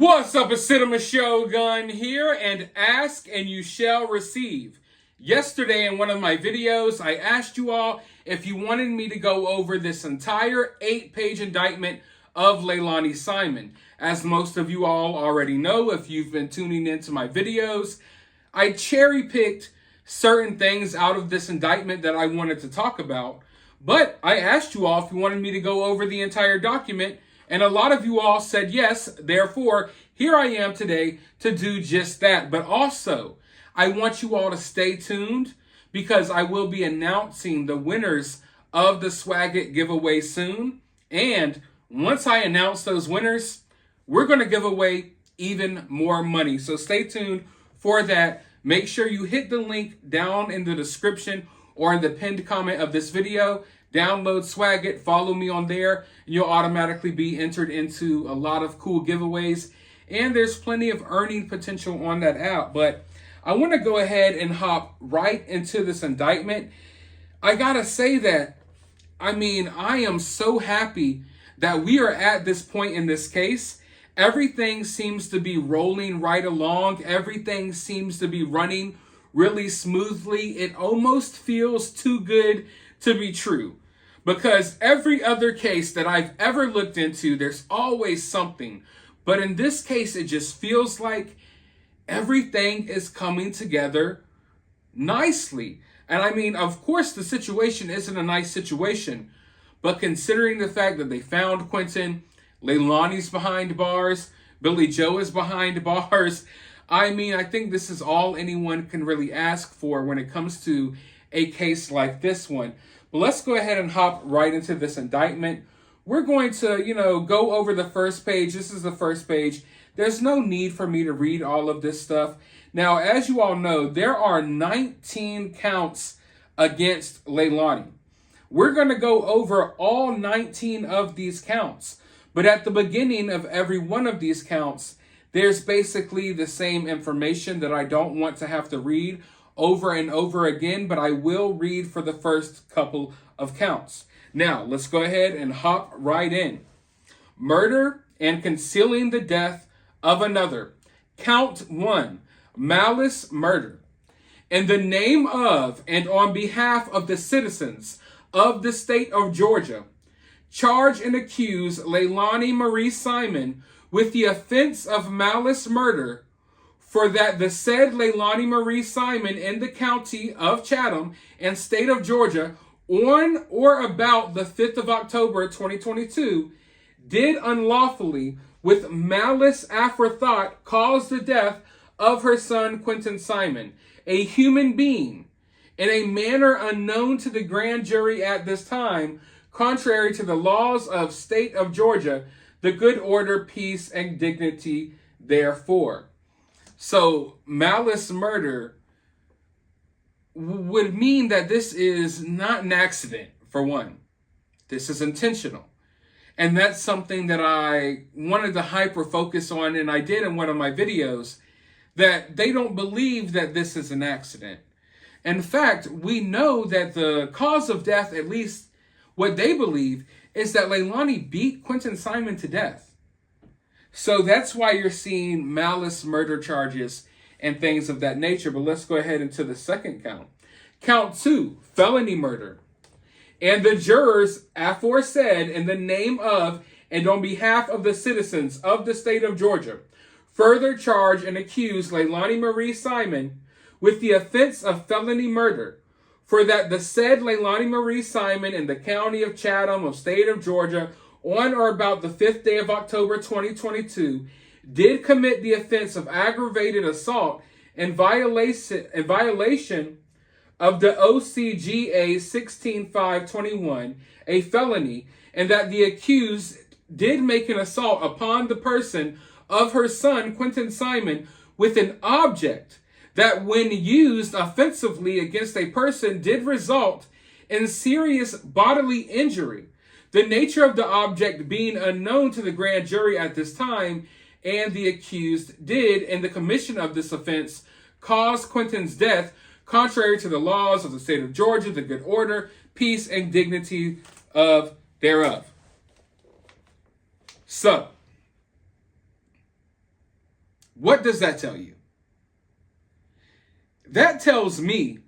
What's up, it's Cinema Shogun here, and ask and you shall receive. Yesterday in one of my videos, I asked you all if you wanted me to go over this entire 8-page indictment of Leilani Simon. As most of you all already know, if you've been tuning into my videos, I cherry-picked certain things out of this indictment that I wanted to talk about. But I asked you all if you wanted me to go over the entire document, and a lot of you all said yes. Therefore, here I am today to do just that. But also, I want you all to stay tuned because I will be announcing the winners of the Swag It giveaway soon. And once I announce those winners, we're going to give away even more money. So stay tuned for that. Make sure you hit the link down in the description or in the pinned comment of this video. Download Swag It, follow me on there, and you'll automatically be entered into a lot of cool giveaways. And there's plenty of earning potential on that app. But I want to go ahead and hop right into this indictment. I gotta say that, I am so happy that we are at this point in this case. Everything seems to be rolling right along. Everything seems to be running really smoothly. It almost feels too good to be true. Because every other case that I've ever looked into, there's always something. But in this case, it just feels like everything is coming together nicely. And of course, the situation isn't a nice situation. But considering the fact that they found Quinton, Leilani's behind bars, Billy Joe is behind bars, I think this is all anyone can really ask for when it comes to a case like this one. But let's go ahead and hop right into this indictment. We're going to, go over the first page. This is the first page. There's no need for me to read all of this stuff. Now, as you all know, there are 19 counts against Leilani. We're going to go over all 19 of these counts. But at the beginning of every one of these counts, there's basically the same information that I don't want to have to read over and over again, but I will read for the first couple of counts. Now, let's go ahead and hop right in. Murder and concealing the death of another. Count 1, malice murder. In the name of and on behalf of the citizens of the state of Georgia, charge and accuse Leilani Marie Simon with the offense of malice murder, for that the said Leilani Marie Simon in the county of Chatham and state of Georgia on or about the 5th of October 2022 did unlawfully with malice aforethought cause the death of her son Quinton Simon, a human being, in a manner unknown to the grand jury at this time, contrary to the laws of state of Georgia, the good order, peace, and dignity therefore. So malice murder would mean that this is not an accident, for one. This is intentional. And that's something that I wanted to hyper focus on, and I did in one of my videos, that they don't believe that this is an accident. In fact, we know that the cause of death, at least what they believe, is that Leilani beat Quinton Simon to death. So that's why you're seeing malice murder charges and things of that nature. But let's go ahead into the second count. Count 2, felony murder. And the jurors aforesaid in the name of and on behalf of the citizens of the state of Georgia further charge and accuse Leilani Marie Simon with the offense of felony murder, for that the said Leilani Marie Simon in the county of Chatham of state of Georgia on or about the 5th day of October 2022 did commit the offense of aggravated assault in violation of the OCGA 16-521, a felony, and that the accused did make an assault upon the person of her son Quinton Simon with an object that when used offensively against a person did result in serious bodily injury, the nature of the object being unknown to the grand jury at this time, and the accused did, in the commission of this offense, cause Quinton's death, contrary to the laws of the state of Georgia, the good order, peace, and dignity thereof. So, What does that tell you? That tells me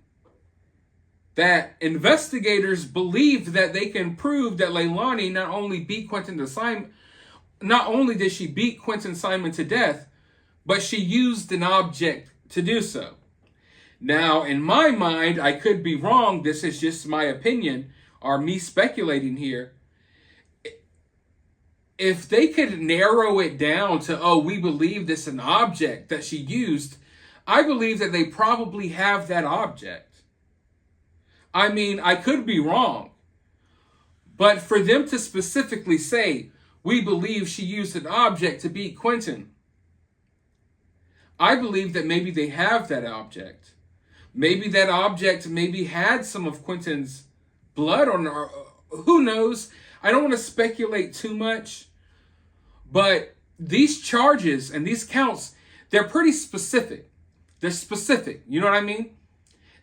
that investigators believed that they can prove that Leilani not only beat Quinton Simon, not only did she beat Quinton Simon to death, but she used an object to do so. Now, in my mind, I could be wrong. This is just my opinion or me speculating here. If they could narrow it down to, oh, we believe this is an object that she used, I believe that they probably have that object. I mean, I could be wrong. But for them to specifically say, we believe she used an object to beat Quinton, I believe that maybe they have that object. Maybe that object maybe had some of Quinton's blood on her. Who knows? I don't want to speculate too much. But these charges and these counts, they're pretty specific. They're specific. You know what I mean?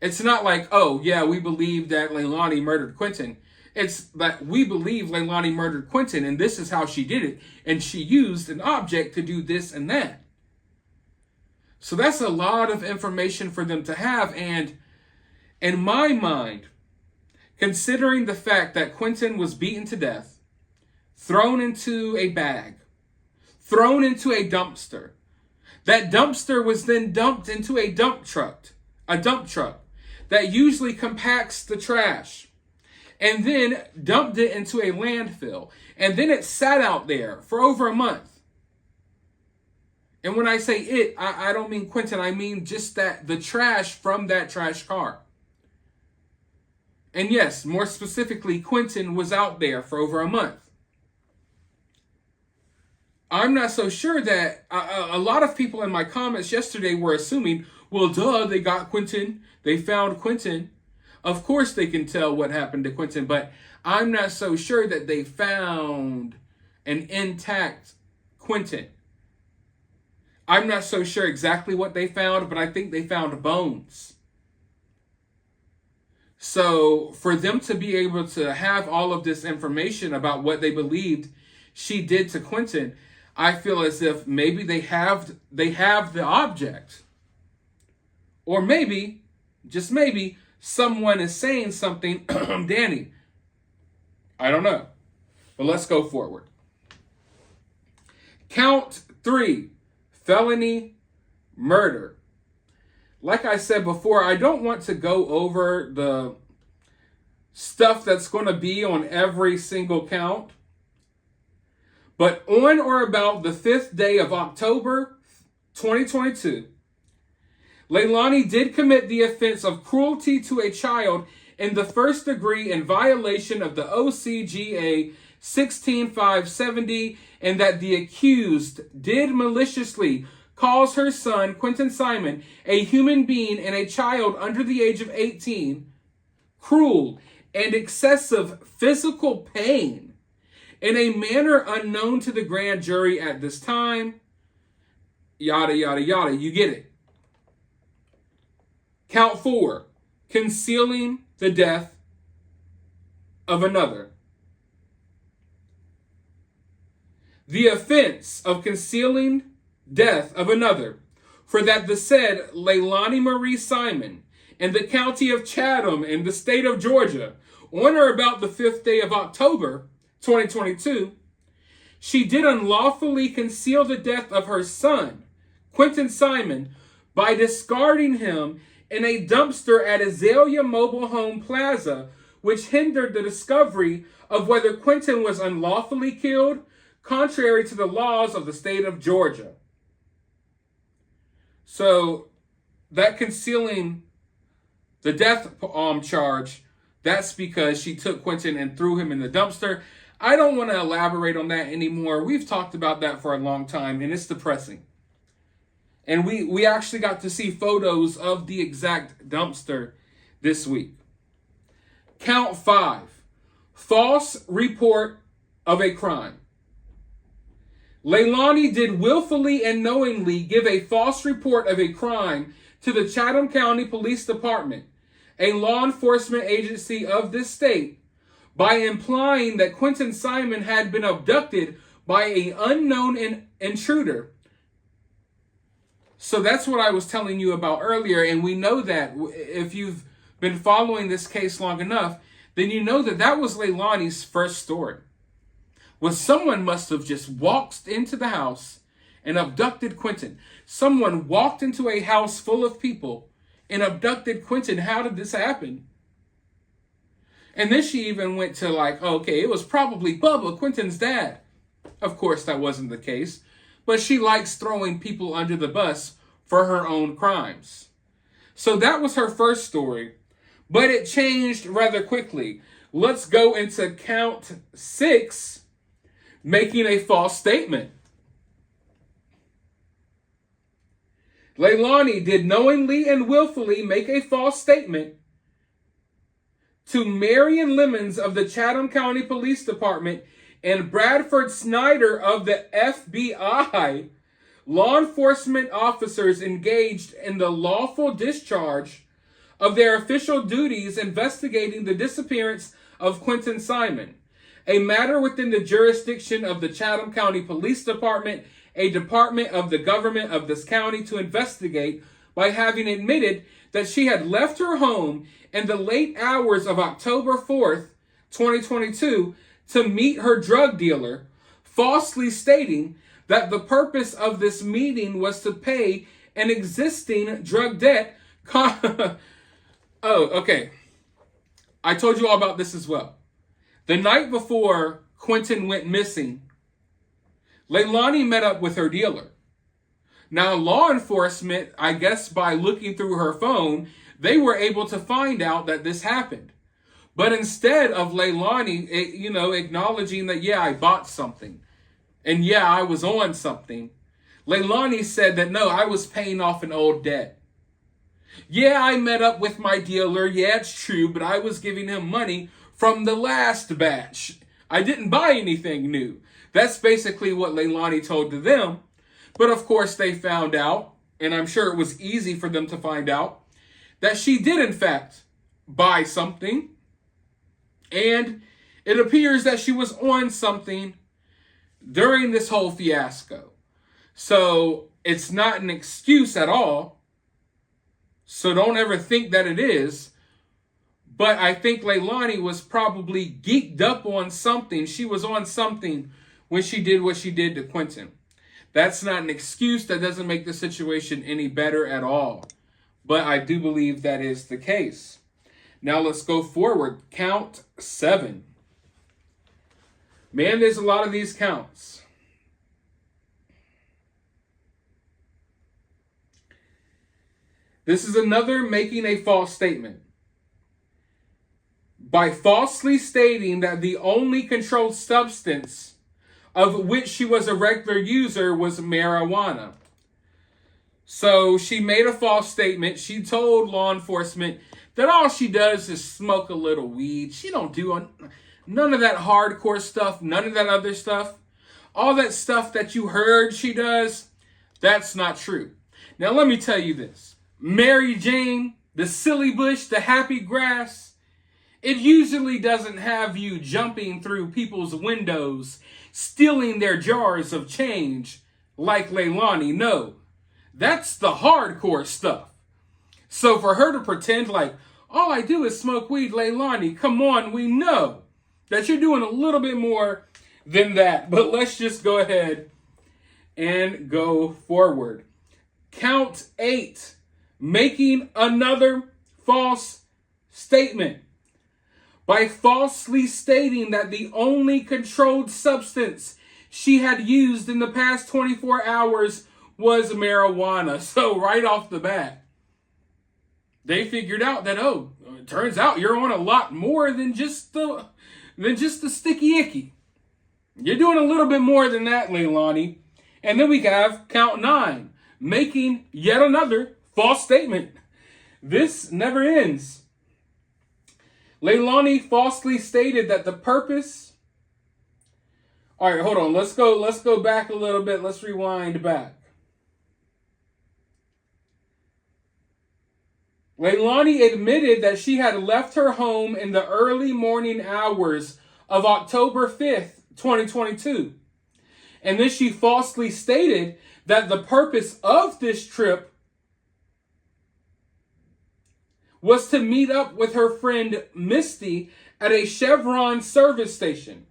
It's not like, oh, yeah, we believe that Leilani murdered Quinton. It's that we believe Leilani murdered Quinton, and this is how she did it. And she used an object to do this and that. So that's a lot of information for them to have. And in my mind, considering the fact that Quinton was beaten to death, thrown into a bag, thrown into a dumpster, that dumpster was then dumped into a dump truck that usually compacts the trash, and then dumped it into a landfill. And then it sat out there for over a month. And when I say it, I don't mean Quinton. I mean just that the trash from that trash car. And yes, more specifically, Quinton was out there for over a month. I'm not so sure that a lot of people in my comments yesterday were assuming, well, duh, they got Quinton. They found Quinton. Of course they can tell what happened to Quinton, but I'm not so sure that they found an intact Quinton. I'm not so sure exactly what they found, but I think they found bones. So for them to be able to have all of this information about what they believed she did to Quinton, I feel as if maybe they have the object. Or maybe, just maybe, someone is saying something, Danny. I don't know. But let's go forward. Count 3, felony murder. Like I said before, I don't want to go over the stuff that's going to be on every single count. But on or about the 5th day of October 2022, Leilani did commit the offense of cruelty to a child in the first degree in violation of the OCGA 16570, and that the accused did maliciously cause her son, Quinton Simon, a human being and a child under the age of 18, cruel and excessive physical pain in a manner unknown to the grand jury at this time. Yada, yada, yada. You get it. Count 4, concealing the death of another. The offense of concealing death of another, for that the said Leilani Marie Simon in the county of Chatham in the state of Georgia, on or about the 5th day of October 2022, she did unlawfully conceal the death of her son, Quinton Simon, by discarding him in a dumpster at Azalea Mobile Home Plaza, which hindered the discovery of whether Quinton was unlawfully killed, contrary to the laws of the state of Georgia. So that concealing the death charge, that's because she took Quinton and threw him in the dumpster. I don't want to elaborate on that anymore. We've talked about that for a long time, and it's depressing. And we actually got to see photos of the exact dumpster this week. Count 5, false report of a crime. Leilani did willfully and knowingly give a false report of a crime to the Chatham County Police Department, a law enforcement agency of this state, by implying that Quinton Simon had been abducted by an unknown intruder So that's what I was telling you about earlier. And we know that if you've been following this case long enough, then you know that that was Leilani's first story. Was someone must have just walked into the house and abducted Quinton. Someone walked into a house full of people and abducted Quinton. How did this happen? And then she even went to like, okay, it was probably Bubba, Quinton's dad. Of course, that wasn't the case. But she likes throwing people under the bus for her own crimes. So that was her first story. But it changed rather quickly. Let's go into count 6, making a false statement. Leilani did knowingly and willfully make a false statement to Marion Lemons of the Chatham County Police Department and Bradford Snyder of the FBI, law enforcement officers engaged in the lawful discharge of their official duties investigating the disappearance of Quinton Simon, a matter within the jurisdiction of the Chatham County Police Department, a department of the government of this county, to investigate by having admitted that she had left her home in the late hours of October 4th, 2022, to meet her drug dealer, falsely stating that the purpose of this meeting was to pay an existing drug debt. Oh, okay. I told you all about this as well. The night before Quinton went missing, Leilani met up with her dealer. Now, law enforcement, I guess by looking through her phone, they were able to find out that this happened. But instead of Leilani, acknowledging that, yeah, I bought something, and yeah, I was on something, Leilani said that, no, I was paying off an old debt. Yeah, I met up with my dealer. Yeah, it's true, but I was giving him money from the last batch. I didn't buy anything new. That's basically what Leilani told to them. But of course they found out, and I'm sure it was easy for them to find out, that she did in fact buy something. And it appears that she was on something during this whole fiasco. So it's not an excuse at all. So don't ever think that it is. But I think Leilani was probably geeked up on something. She was on something when she did what she did to Quinton. That's not an excuse. That doesn't make the situation any better at all. But I do believe that is the case. Now let's go forward. Count 7. Man, there's a lot of these counts. This is another making a false statement. By falsely stating that the only controlled substance of which she was a regular user was marijuana. So she made a false statement. She told law enforcement that all she does is smoke a little weed. She don't do none of that hardcore stuff, none of that other stuff. All that stuff that you heard she does, that's not true. Now let me tell you this. Mary Jane, the silly bush, the happy grass, it usually doesn't have you jumping through people's windows, stealing their jars of change like Leilani. No, that's the hardcore stuff. So for her to pretend like, all I do is smoke weed, Leilani, come on, we know that you're doing a little bit more than that. But let's just go ahead and go forward. Count 8, making another false statement. By falsely stating that the only controlled substance she had used in the past 24 hours was marijuana. So right off the bat, they figured out that, oh, it turns out you're on a lot more than just the sticky icky. You're doing a little bit more than that, Leilani. And then we have count 9, making yet another false statement. This never ends. Leilani falsely stated that the purpose... All right, hold on. Let's go back a little bit. Let's rewind back. Leilani admitted that she had left her home in the early morning hours of October 5th, 2022. And then she falsely stated that the purpose of this trip was to meet up with her friend Misty at a Chevron service station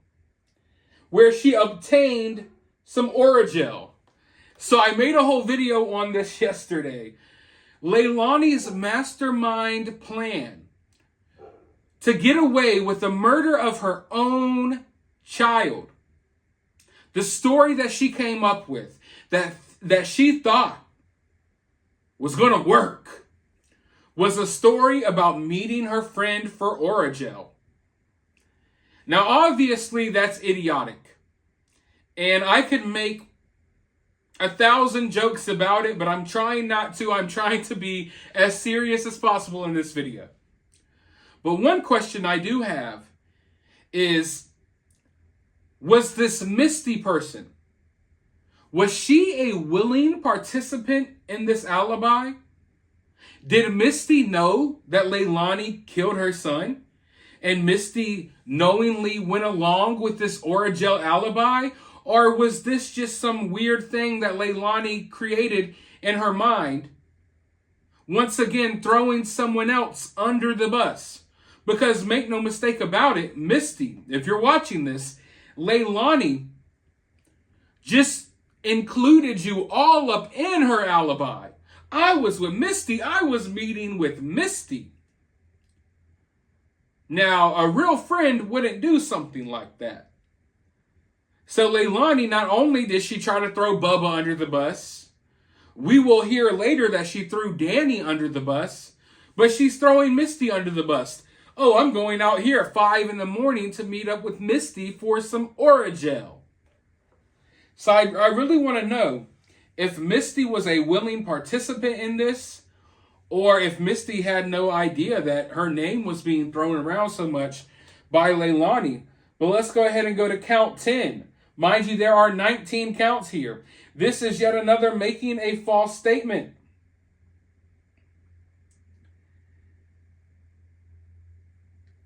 where she obtained some Orajel. So I made a whole video on this yesterday. Leilani's mastermind plan to get away with the murder of her own child. The story that she came up with, that she thought was going to work, was a story about meeting her friend for Orajel. Now, obviously, that's idiotic. And I could make 1,000 jokes about it, but I'm trying not to. I'm trying to be as serious as possible in this video. But one question I do have is, was this Misty person, was she a willing participant in this alibi? Did Misty know that Leilani killed her son? And Misty knowingly went along with this Orajel alibi? Or was this just some weird thing that Leilani created in her mind? Once again, throwing someone else under the bus. Because make no mistake about it, Misty, if you're watching this, Leilani just included you all up in her alibi. I was with Misty. I was meeting with Misty. Now, a real friend wouldn't do something like that. So Leilani, not only did she try to throw Bubba under the bus, we will hear later that she threw Danny under the bus, but she's throwing Misty under the bus. Oh, I'm going out here at 5 in the morning to meet up with Misty for some Orajel. So I really want to know if Misty was a willing participant in this, or if Misty had no idea that her name was being thrown around so much by Leilani. But let's go ahead and go to count 10. Mind you, there are 19 counts here. This is yet another making a false statement.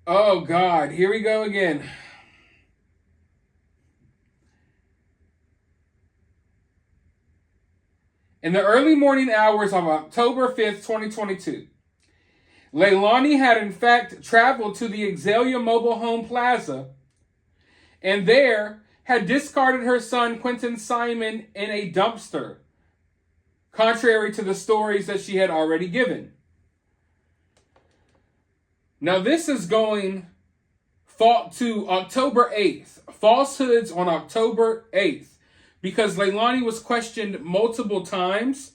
Oh, God. Here we go again. In the early morning hours of October 5th, 2022, Leilani had in fact traveled to the Azalea Mobile Home Plaza and there had discarded her son Quinton Simon in a dumpster, contrary to the stories that she had already given. Now this is going to October 8th, falsehoods on October 8th. Because Leilani was questioned multiple times.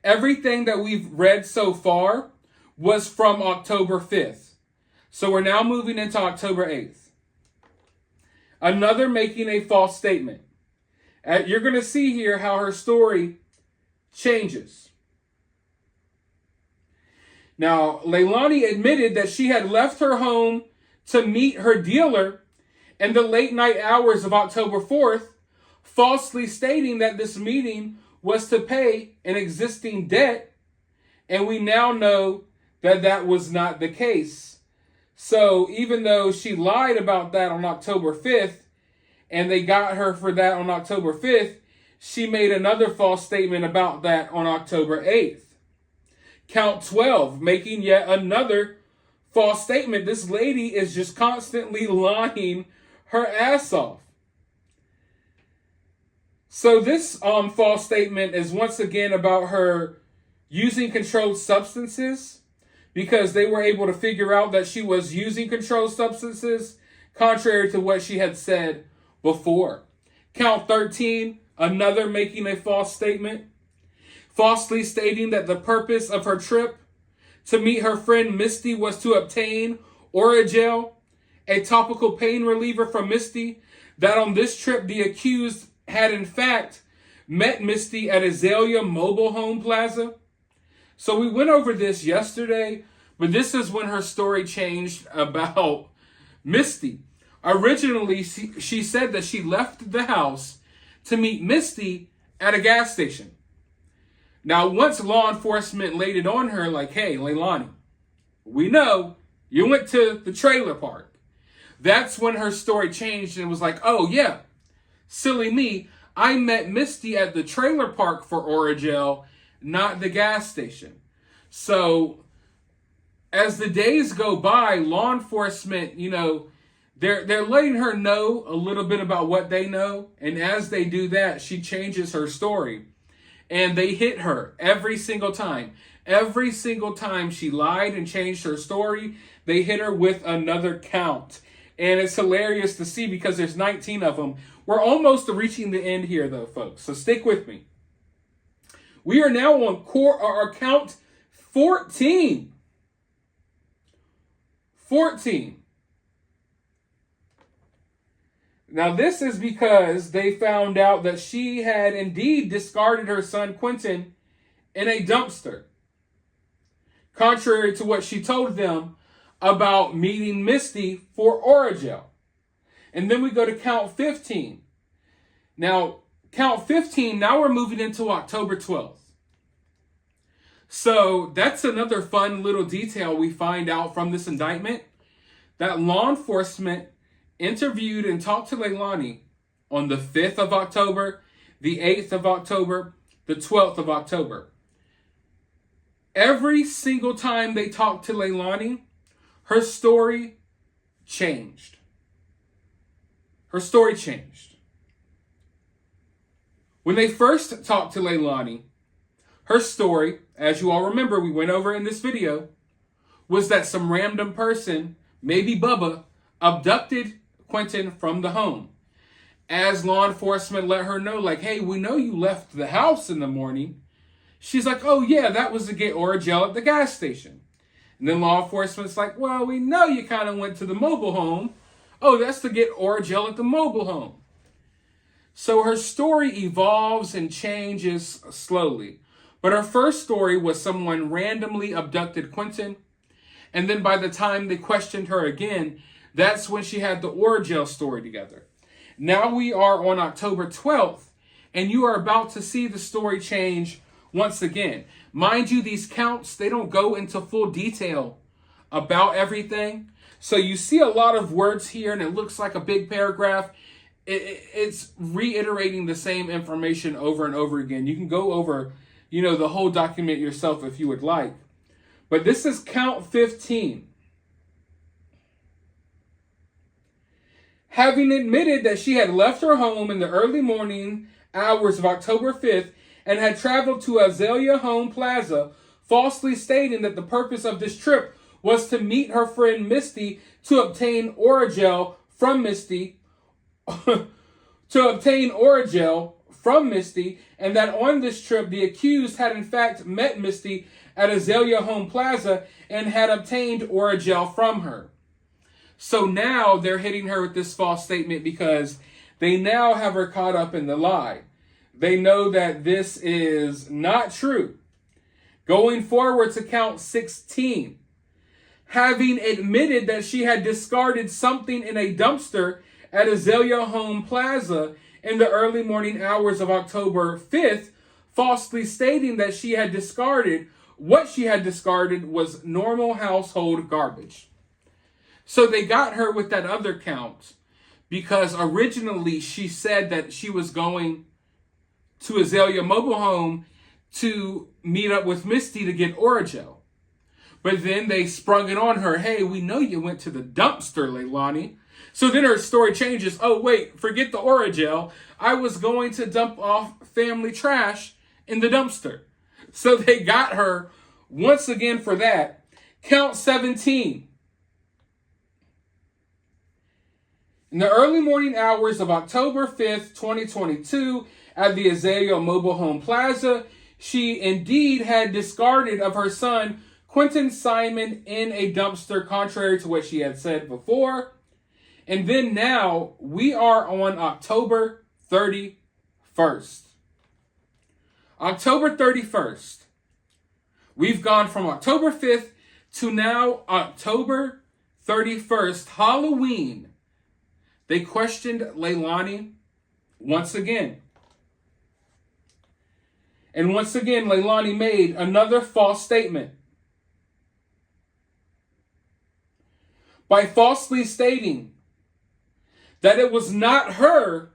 Everything that we've read so far was from October 5th. So we're now moving into October 8th. Another making a false statement. You're going to see here how her story changes. Now, Leilani admitted that she had left her home to meet her dealer in the late night hours of October 4th, falsely stating that this meeting was to pay an existing debt, and we now know that that was not the case. So even though she lied about that on October 5th, and they got her for that on October 5th, she made another false statement about that on October 8th. Count 12, making yet another false statement. This lady is just constantly lying her ass off. So this false statement is once again about her using controlled substances, because they were able to figure out that she was using controlled substances, contrary to what she had said before. Count 13, another making a false statement, falsely stating that the purpose of her trip to meet her friend Misty was to obtain Orajel, a topical pain reliever from Misty, that on this trip the accused had in fact met Misty at Azalea Mobile Home Plaza. So we went over this yesterday, but this is when her story changed about Misty. Originally, she said that she left the house to meet Misty at a gas station. Now, once law enforcement laid it on her, like, hey, Leilani, we know you went to the trailer park. That's when her story changed and was like, oh, yeah, silly me. I met Misty at the trailer park for Orajel, not the gas station. So as the days go by, law enforcement, they're letting her know a little bit about what they know. And as they do that, she changes her story. And they hit her every single time. Every single time she lied and changed her story, they hit her with another count. And it's hilarious to see because there's 19 of them. We're almost reaching the end here, though, folks. So stick with me. We are now on count 14. 14. Now, this is because they found out that she had indeed discarded her son, Quinton, in a dumpster. Contrary to what she told them about meeting Misty for Orajel. And then we go to count 15. Now, count 15, now we're moving into October 12th. So that's another fun little detail we find out from this indictment, that law enforcement interviewed and talked to Leilani on the 5th of October, the 8th of October, the 12th of October. Every single time they talked to Leilani, her story changed. Her story changed. When they first talked to Leilani, her story, as you all remember, we went over in this video, was that some random person, maybe Bubba, abducted Quinton from the home. As law enforcement let her know, like, hey, we know you left the house in the morning. She's like, oh yeah, that was to get Orajel at the gas station. And then law enforcement's like, well, we know you kind of went to the mobile home. Oh, that's to get Orajel at the mobile home. So her story evolves and changes slowly. But her first story was someone randomly abducted Quinton. And then by the time they questioned her again, that's when she had the Orajel story together. Now we are on October 12th, and you are about to see the story change once again. Mind you, these counts, they don't go into full detail about everything. So you see a lot of words here, and it looks like a big paragraph. It's reiterating the same information over and over again. You can go over, the whole document yourself if you would like. But this is count 15. Having admitted that she had left her home in the early morning hours of October 5th and had traveled to Azalea Home Plaza, falsely stating that the purpose of this trip was to meet her friend Misty to obtain Orajel from Misty, and that on this trip the accused had in fact met Misty at Azalea Home Plaza and had obtained Orajel from her. So now they're hitting her with this false statement because they now have her caught up in the lie. They know that this is not true. Going forward to count 16. Having admitted that she had discarded something in a dumpster at Azalea Home Plaza in the early morning hours of October 5th, falsely stating that what she had discarded was normal household garbage. So they got her with that other count because originally she said that she was going to Azalea Mobile Home to meet up with Misty to get Orajel. But then they sprung it on her. Hey, we know you went to the dumpster, Leilani. So then her story changes. Oh, wait, forget the Orajel. I was going to dump off family trash in the dumpster. So they got her once again for that. Count 17. In the early morning hours of October 5th, 2022, at the Azalea Mobile Home Plaza, she indeed had discarded of her son, Quinton Simon, in a dumpster, contrary to what she had said before. And then now we are on October 31st. October 31st. We've gone from October 5th to now October 31st, Halloween. They questioned Leilani once again. And once again, Leilani made another false statement. By falsely stating that it was not her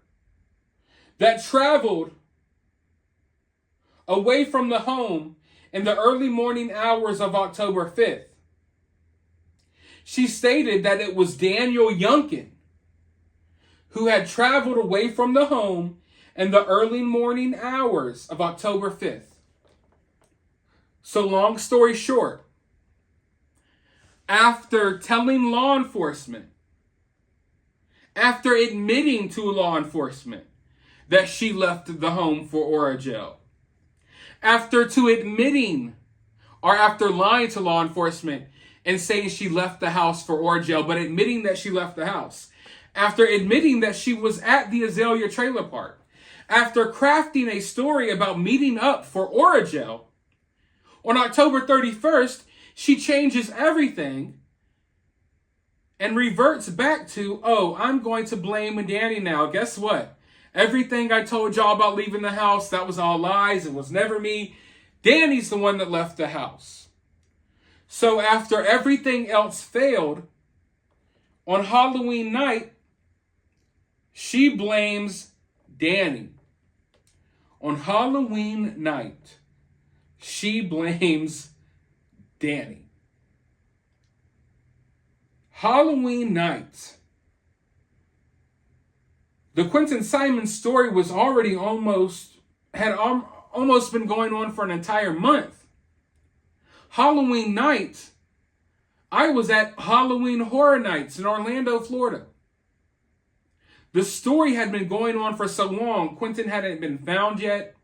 that traveled away from the home in the early morning hours of October 5th. She stated that it was Daniel Youngkin who had traveled away from the home in the early morning hours of October 5th. So long story short, after telling law enforcement, after admitting to law enforcement that she left the home for Oragel, after lying to law enforcement and saying she left the house for Oragel, but admitting that she left the house, after admitting that she was at the Azalea Trailer Park, after crafting a story about meeting up for Oragel, on October 31st, she changes everything and reverts back to, oh, I'm going to blame Danny now. Guess what? Everything I told y'all about leaving the house, that was all lies. It was never me. Danny's the one that left the house. So after everything else failed, on Halloween night, she blames Danny. On Halloween night, she blames Danny. Halloween night. The Quinton Simon story was already almost been going on for an entire month. Halloween night, I was at Halloween Horror Nights in Orlando, Florida. The story had been going on for so long, Quinton hadn't been found yet.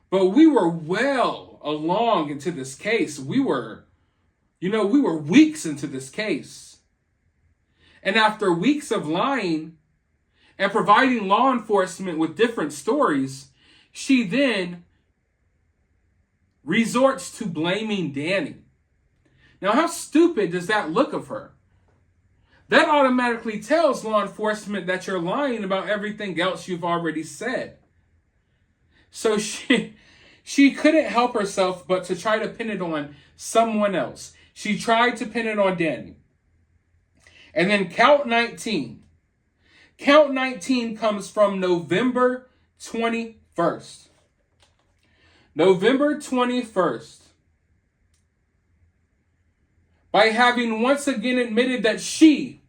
But we were well along into this case. We were weeks into this case. And after weeks of lying and providing law enforcement with different stories, she then resorts to blaming Danny. Now, how stupid does that look of her? That automatically tells law enforcement that you're lying about everything else you've already said. So she couldn't help herself but to try to pin it on someone else. She tried to pin it on Danny. And then count 19. Count 19 comes from November 21st. November 21st. By having once again admitted that she,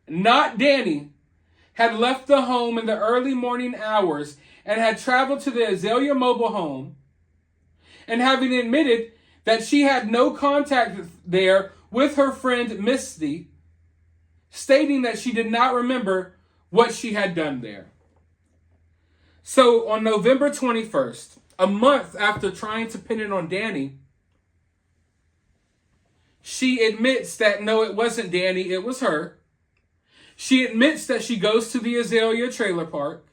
not Danny, had left the home in the early morning hours and had traveled to the Azalea mobile home, and having admitted that she had no contact there with her friend Misty, stating that she did not remember what she had done there. So on November 21st, a month after trying to pin it on Danny, she admits that no, it wasn't Danny, it was her. She admits that she goes to the Azalea Trailer Park.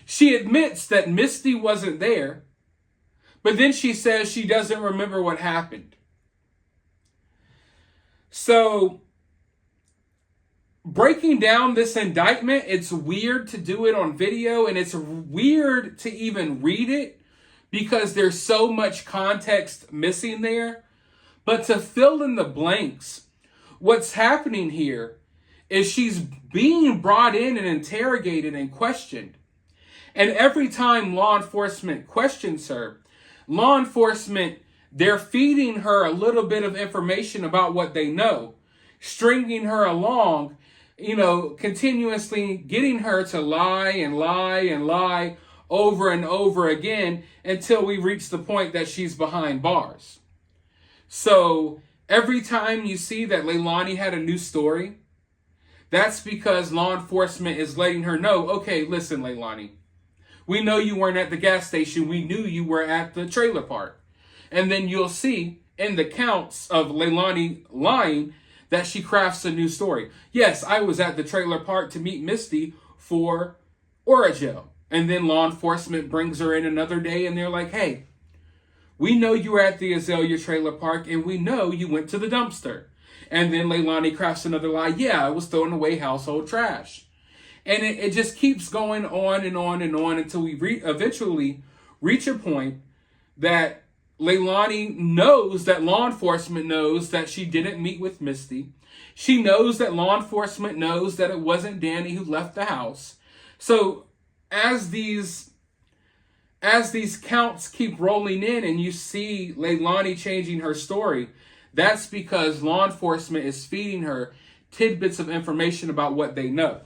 She admits that Misty wasn't there, but then she says she doesn't remember what happened. So, breaking down this indictment, it's weird to do it on video, and it's weird to even read it because there's so much context missing there. But to fill in the blanks, what's happening here is she's being brought in and interrogated and questioned. And every time law enforcement questions her, law enforcement, they're feeding her a little bit of information about what they know, stringing her along, continuously getting her to lie and lie and lie over and over again until we reach the point that she's behind bars. So every time you see that Leilani had a new story, that's because law enforcement is letting her know, okay, listen, Leilani, we know you weren't at the gas station. We knew you were at the trailer park. And then you'll see in the counts of Leilani lying that she crafts a new story. Yes, I was at the trailer park to meet Misty for Oragel. And then law enforcement brings her in another day and they're like, hey, we know you were at the Azalea Trailer Park and we know you went to the dumpster. And then Leilani crafts another lie. Yeah, I was throwing away household trash. And it just keeps going on and on and on until we eventually reach a point that Leilani knows that law enforcement knows that she didn't meet with Misty. She knows that law enforcement knows that it wasn't Danny who left the house. So as these counts keep rolling in and you see Leilani changing her story, that's because law enforcement is feeding her tidbits of information about what they know.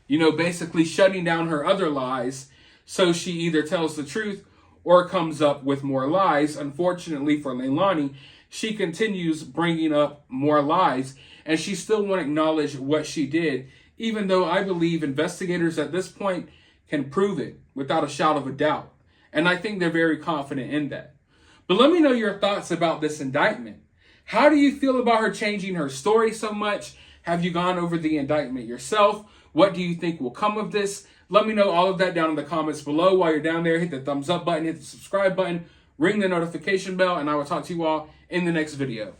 You know, basically shutting down her other lies so she either tells the truth or comes up with more lies. Unfortunately for Leilani, she continues bringing up more lies, and she still won't acknowledge what she did, even though I believe investigators at this point can prove it without a shadow of a doubt. And I think they're very confident in that. But let me know your thoughts about this indictment. How do you feel about her changing her story so much? Have you gone over the indictment yourself? What do you think will come of this? Let me know all of that down in the comments below. While you're down there, hit the thumbs up button, hit the subscribe button, ring the notification bell, and I will talk to you all in the next video.